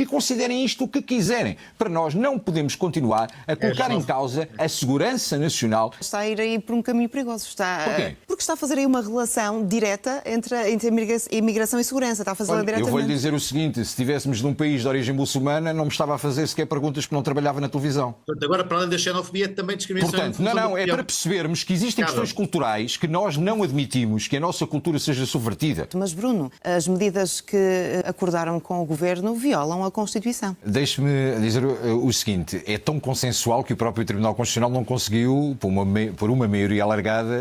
considerem isto o que quiserem. Para nós não podemos continuar a colocar em causa a segurança nacional. Está a ir aí por um caminho perigoso. Porquê? Porque está a fazer aí uma relação direta entre imigração e segurança. Está a fazer diretamente. Eu vou-lhe dizer o seguinte, se estivéssemos num país de origem muçulmana, não me estava a fazer sequer perguntas que não trabalhava na televisão. Portanto, agora, para além da xenofobia, também discriminação. Portanto, não, é para percebermos que existem questões culturais que nós não admitimos que a nossa cultura seja subvertida. Mas, Bruno, as medidas que acordaram com o Governo violam a Constituição. Deixe-me dizer o seguinte, é tão consensual que o próprio Tribunal Constitucional não conseguiu, por uma maioria alargada,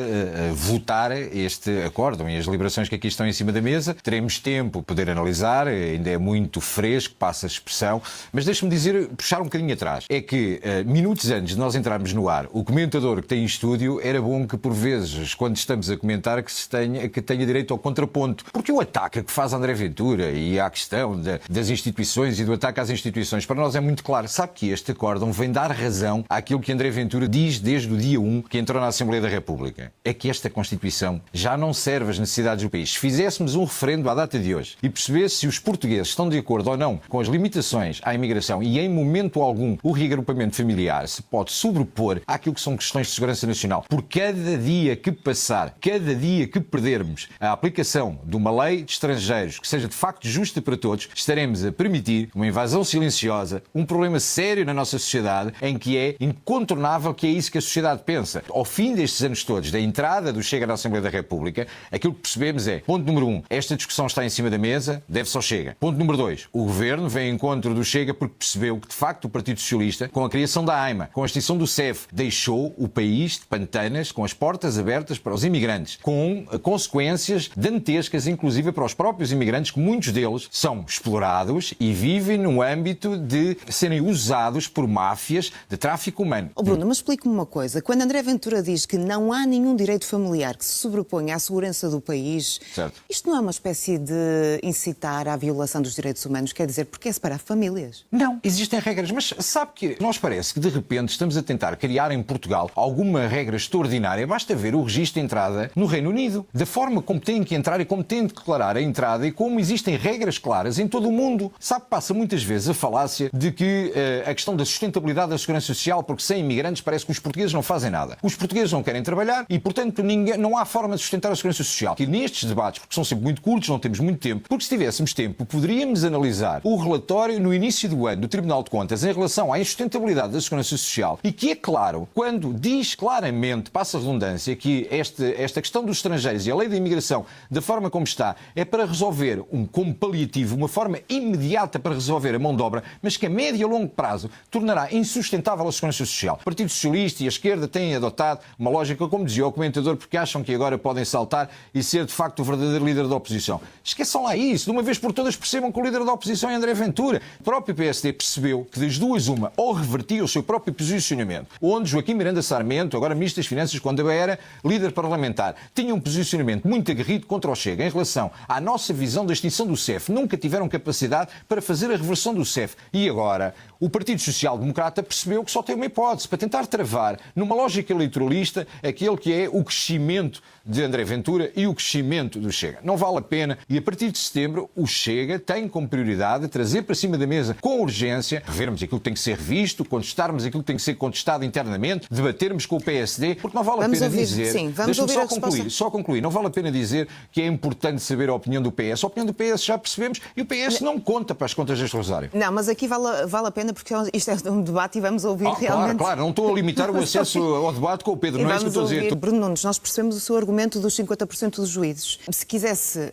votar este acórdão e as deliberações que aqui estão em cima da mesa. Teremos tempo para poder analisar, ainda é muito fresco, passa a expressão, mas deixe-me dizer, puxar um bocadinho atrás. É que, minutos antes de nós entrarmos no ar, o comentador que tem em estúdio, era bom que, por vezes, quando estamos a comentar, que tenha direito ao contraponto. Porque o ataque que faz André Ventura e a questão das instituições e do ataque às instituições, para nós é muito claro. Sabe que este acórdão vem dar razão àquilo que André Ventura diz desde o dia 1 que entrou na Assembleia da República. É que esta Constituição já não serve às necessidades do país. Se fizéssemos um referendo à data de hoje e percebesse se os portugueses estão de acordo ou não com as limitações à imigração e em momento algum o reagrupamento familiar se pode sobrepor àquilo que são questões de segurança nacional. Por cada dia que passar, cada dia que perdermos a aplicação de uma lei de estrangeiros que seja de facto justa para todos, estaremos a permitir uma invasão silenciosa, um problema sério na nossa sociedade, em que é incontornável que é isso que a sociedade pensa. Ao fim destes anos todos, da entrada do Chega na Assembleia da República, aquilo que percebemos é, ponto número 1, esta discussão está em cima da mesa, deve-se ao Chega. Ponto número 2, o Governo vem em encontro do Chega porque percebeu que, de facto, o Partido Socialista, com a criação da AIMA, com a extinção do CEF, deixou o país de pantanas, com as portas abertas para os imigrantes, com consequências dantescas, inclusive para os próprios imigrantes, que muitos deles são explorados e vivem no âmbito de serem usados por máfias de tráfico humano. Bruno, mas explique-me uma coisa. Quando André Ventura diz que não há nenhum direito familiar que se sobreponha à segurança do país, certo, isto não é uma espécie de incitar à violação dos direitos humanos? Quer dizer, porque é separar famílias? Não, existem regras, mas sabe que nós parece que de repente estamos a tentar criar em Portugal alguma regra extraordinária. Basta ver o registro de entrada no Reino Unido, da forma como têm que entrar e como têm de declarar a entrada e como existem regras claras em todo o mundo. Sabe, passa muitas vezes a falácia de que a questão da sustentabilidade da segurança social, porque sem imigrantes parece que os portugueses não fazem nada. Os portugueses não querem trabalhar e, portanto, não há forma de sustentar a segurança social. E nestes debates, porque são sempre muito curtos, não temos muito tempo, porque se tivéssemos tempo, poderíamos analisar o relatório no início do ano do Tribunal de Contas em relação à insustentabilidade da segurança social e que é claro, quando diz claramente, passa a redundância, que esta questão dos estrangeiros e a lei da imigração, da forma como está, é para resolver como paliativo, uma forma imediata para resolver a mão de obra, mas que a médio e a longo prazo tornará insustentável a segurança social. O Partido Socialista e a esquerda têm adotado uma lógica, como dizia o comentador, porque acham que agora podem saltar e ser de facto o verdadeiro líder da oposição. Esqueçam lá isso, de uma vez por todas percebam que o líder da oposição é André Ventura. O próprio PSD percebeu que das duas uma, ou revertia o seu próprio posicionamento, onde Joaquim Miranda Sarmento, agora Ministro das Finanças, quando era líder parlamentar, tinha um posicionamento muito aguerrido contra o Chega em relação à nossa visão da extinção do CEF. Nunca tiveram capacidade para fazer a reversão do CEF. E agora, o Partido Social Democrata percebeu que só tem uma hipótese para tentar travar, numa lógica eleitoralista, aquele que é o crescimento de André Ventura e o crescimento do Chega. Não vale a pena. E a partir de setembro, o Chega tem como prioridade trazer para cima da mesa com urgência, revermos aquilo que tem que ser revisto, contestarmos aquilo que tem que ser contestado internamente, debatermos com o PSD, porque não vale a pena dizer... Sim, vamos ouvir só concluir. Não vale a pena dizer que é importante saber a opinião do PS. A opinião do PS já percebemos e o PS não conta para as contas deste Rosário. Não, mas aqui vale a pena porque isto é um debate e vamos ouvir realmente... Claro, não estou a limitar o acesso ao debate com o Pedro, não é isso que eu estou a dizer. Bruno Nunes, nós percebemos o seu argumento dos 50% dos juízes. Se quisesse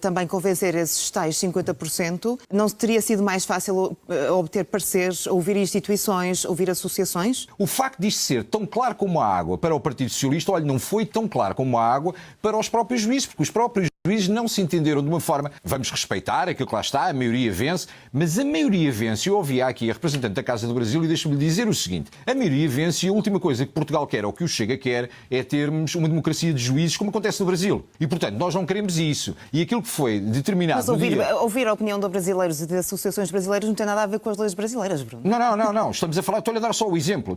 também convencer esses tais 50%, não teria sido mais fácil obter pareceres, ouvir instituições, ouvir associações? O facto disto ser tão claro como a água para o Partido Socialista, olha, não foi tão claro como a água para os próprios juízes, porque os próprios juízes não se entenderam de uma forma, vamos respeitar aquilo que lá está, a maioria vence, mas a maioria vence. Eu ouvi aqui a representante da Casa do Brasil e deixa-me dizer o seguinte, a maioria vence e a última coisa que Portugal quer, ou que o Chega quer, é termos uma democracia de juízes como acontece no Brasil. E, portanto, nós não queremos isso. E aquilo que foi determinado... Mas ouvir a opinião de brasileiros e de associações brasileiras não tem nada a ver com as leis brasileiras, Bruno. Não. Estamos a falar... Estou-lhe a dar só o exemplo.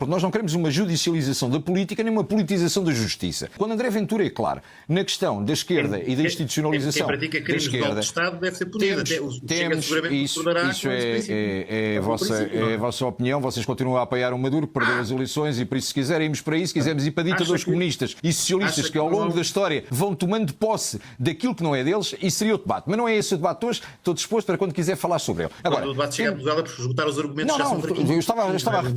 Nós não queremos uma judicialização da política nem uma politização da justiça. Quando André Ventura é claro na questão da esquerda esquerda e da institucionalização quem pratica da crimes de golpe esquerda. de Estado deve ser punido. Até o Chega seguramente isso concordará isso com esse princípio. é a vossa opinião. Vocês continuam a apoiar o Maduro, que perdeu as eleições, e por isso, se quiserem irmos para aí, se quisermos ir para ditadores comunistas e socialistas que ao longo da história vão tomando posse daquilo que não é deles, isso seria o debate. Mas não é esse o debate hoje. Estou disposto para quando quiser falar sobre ele. Agora, quando o debate chegar a Portugal é por esgotar os argumentos que já são fraquinhos.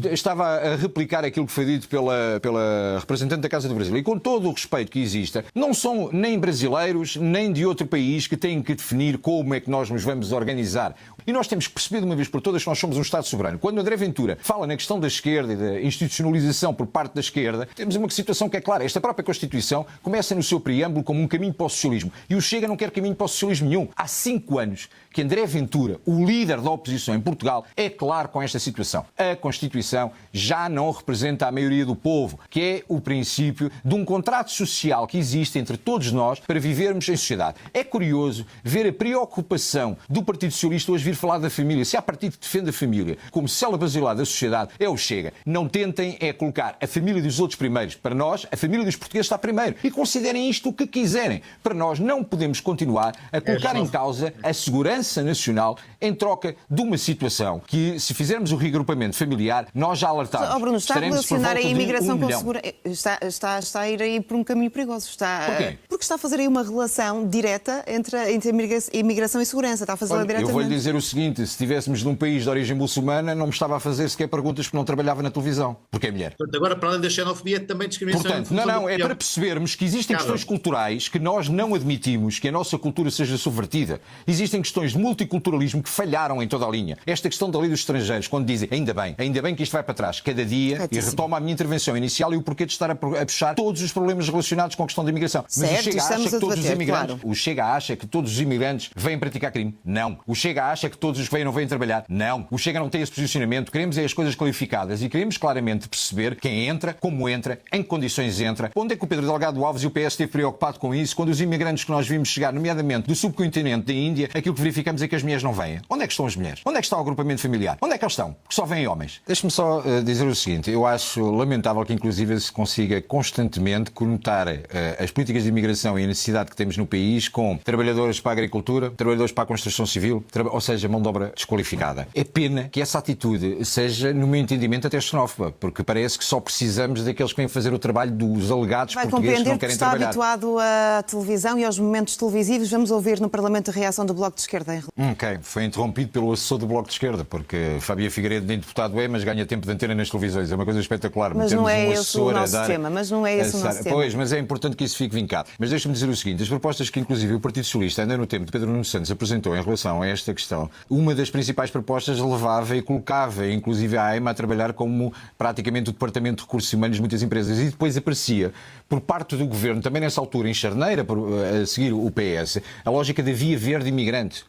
eu estava a replicar aquilo que foi dito pela representante da Casa do Brasil. E com todo o respeito que exista, não são nem brasileiros, nem de outro país que têm que definir como é que nós nos vamos organizar. E nós temos que perceber de uma vez por todas que nós somos um Estado soberano. Quando André Ventura fala na questão da esquerda e da institucionalização por parte da esquerda, temos uma situação que é clara. Esta própria Constituição começa no seu preâmbulo como um caminho para o socialismo. E o Chega não quer caminho para o socialismo nenhum. Há 5 anos que André Ventura, o líder da oposição em Portugal, é claro com esta situação. A Constituição já não representa a maioria do povo, que é o princípio de um contrato social que existe entre todos nós para vivermos em sociedade. É curioso ver a preocupação do Partido Socialista hoje vir falar da família. Se há partido que defende a família como célula basilar da sociedade, é o Chega. Não tentem colocar a família dos outros primeiros. Para nós, a família dos portugueses está primeiro. E considerem isto o que quiserem. Para nós, não podemos continuar a colocar em causa a segurança nacional em troca de uma situação que, se fizermos o reagrupamento familiar, nós já alertámos. Bruno, está a Estaremos por relacionar volta a de imigração 1 com milhão. segurança. Está a ir aí por um caminho perigoso. Porquê? Porque está a fazer aí uma relação direta entre a imigração e segurança. Está a fazê-la diretamente. Eu vou-lhe dizer o seguinte: se estivéssemos num país de origem muçulmana, não me estava a fazer sequer perguntas porque não trabalhava na televisão. Porque é mulher. Portanto, agora, para além da xenofobia, também discriminação. Portanto, não, é para percebermos que existem questões culturais que nós não admitimos que a nossa cultura seja subvertida. Existem questões de multiculturalismo que falharam em toda a linha. Esta questão da lei dos estrangeiros, quando dizem ainda bem que isto vai para trás, cada dia, e retomo a minha intervenção inicial e o porquê de estar a puxar todos os problemas relacionados com a questão da imigração. Mas Certo, o Chega acha que todos os imigrantes, claro. o Chega acha que todos os imigrantes vêm praticar crime? Não. O Chega acha que todos os que vêm não vêm trabalhar? Não. O Chega não tem esse posicionamento. Queremos as coisas clarificadas e queremos claramente perceber quem entra, como entra, em que condições entra. Onde é que o Pedro Delgado Alves e o PS esteve preocupado com isso? Quando os imigrantes que nós vimos chegar, nomeadamente do subcontinente da Índia, aquilo que verificamos é que as mulheres não vêm. Onde é que estão as mulheres? Onde é que está o agrupamento familiar? Onde é que eles estão? Porque só vêm homens. Deixe-me só dizer o seguinte. Eu acho lamentável que, inclusive, se consiga constantemente conotar as políticas de imigração e a necessidade que temos no país com trabalhadores para a agricultura, trabalhadores para a construção civil, ou seja, mão de obra desqualificada. É pena que essa atitude seja, no meu entendimento, até xenófoba, porque parece que só precisamos daqueles que vêm fazer o trabalho dos alegados portugueses que não querem trabalhar. Vai compreender que está habituado à televisão e aos momentos televisivos. Vamos ouvir no Parlamento a reação do Bloco de Esquerda. Ok, foi interrompido pelo assessor do Bloco de Esquerda, porque Fábia Figueiredo nem deputado é, mas ganha tempo de antena nas televisões. É uma coisa espetacular. Mas não é esse o nosso tema. Mas não é esse o nosso tema. Pois, mas é importante que isso fique vincado. Mas deixa-me dizer o seguinte, as propostas que, inclusive, o Partido Socialista, ainda no tempo de Pedro Nuno Santos, apresentou em relação a esta questão, uma das principais propostas levava e colocava, inclusive, a AIMA a trabalhar como praticamente o Departamento de Recursos Humanos de muitas empresas. E depois aparecia, por parte do Governo, também nessa altura, em charneira, a seguir o PS, a lógica da via verde imigrante.